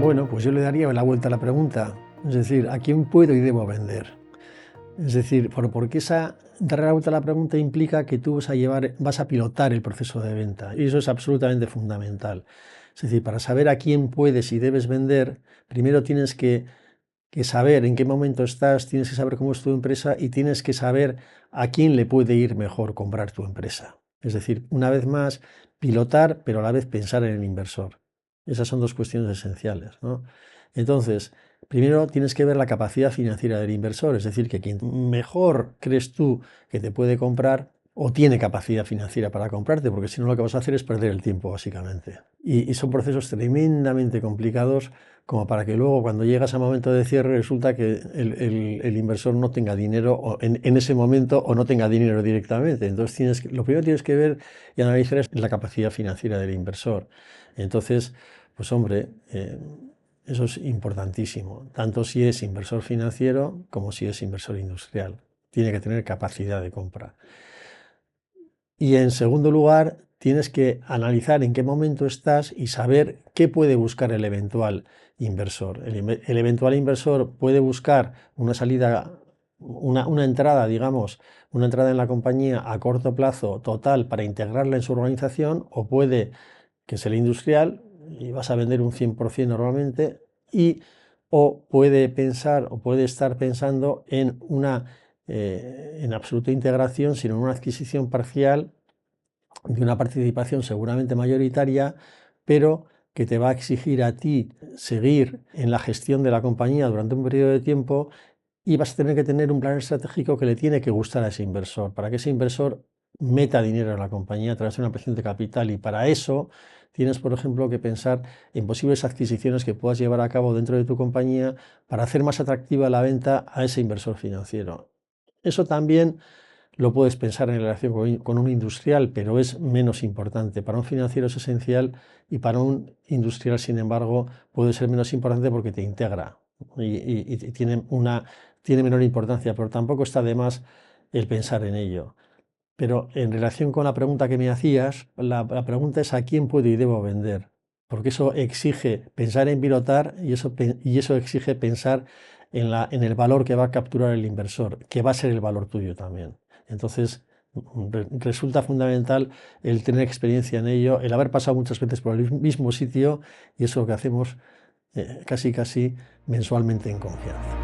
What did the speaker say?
Bueno, pues yo le daría la vuelta a la pregunta, es decir, ¿a quién puedo y debo vender? Es decir, porque darle la vuelta a la pregunta implica que tú vas a pilotar el proceso de venta, y eso es absolutamente fundamental. Es decir, para saber a quién puedes y debes vender, primero tienes que saber en qué momento estás, tienes que saber cómo es tu empresa y tienes que saber a quién le puede ir mejor comprar tu empresa. Es decir, una vez más, pilotar, pero a la vez pensar en el inversor. Esas son dos cuestiones esenciales, ¿no? Entonces, primero tienes que ver la capacidad financiera del inversor, es decir, que quien mejor crees tú que te puede comprar o tiene capacidad financiera para comprarte, porque si no lo que vas a hacer es perder el tiempo, básicamente. Y son procesos tremendamente complicados como para que luego cuando llegas al momento de cierre resulta que el inversor no tenga dinero en ese momento o no tenga dinero directamente. Entonces lo primero que tienes que ver y analizar es la capacidad financiera del inversor. Entonces, pues hombre, eso es importantísimo, tanto si es inversor financiero como si es inversor industrial. Tiene que tener capacidad de compra. Y en segundo lugar, tienes que analizar en qué momento estás y saber qué puede buscar el eventual inversor. El eventual inversor puede buscar una salida, una entrada, digamos, una entrada en la compañía a corto plazo total para integrarla en su organización, o puede que sea el industrial y vas a vender un 100% normalmente, o puede pensar o puede estar pensando en una en absoluta integración, sino en una adquisición parcial de una participación seguramente mayoritaria, pero que te va a exigir a ti seguir en la gestión de la compañía durante un periodo de tiempo, y vas a tener que tener un plan estratégico que le tiene que gustar a ese inversor, para que ese inversor meta dinero en la compañía a través de una presión de capital, y para eso tienes, por ejemplo, que pensar en posibles adquisiciones que puedas llevar a cabo dentro de tu compañía para hacer más atractiva la venta a ese inversor financiero. Eso también lo puedes pensar en relación con un industrial, pero es menos importante. Para un financiero es esencial, y para un industrial, sin embargo, puede ser menos importante porque te integra y tiene menor importancia, pero tampoco está de más el pensar en ello. Pero en relación con la pregunta que me hacías, la pregunta es a quién puedo y debo vender, porque eso exige pensar en pilotar, y eso exige pensar en el valor que va a capturar el inversor, que va a ser el valor tuyo también. Entonces, resulta fundamental el tener experiencia en ello, el haber pasado muchas veces por el mismo sitio, y eso es lo que hacemos casi mensualmente en confianza.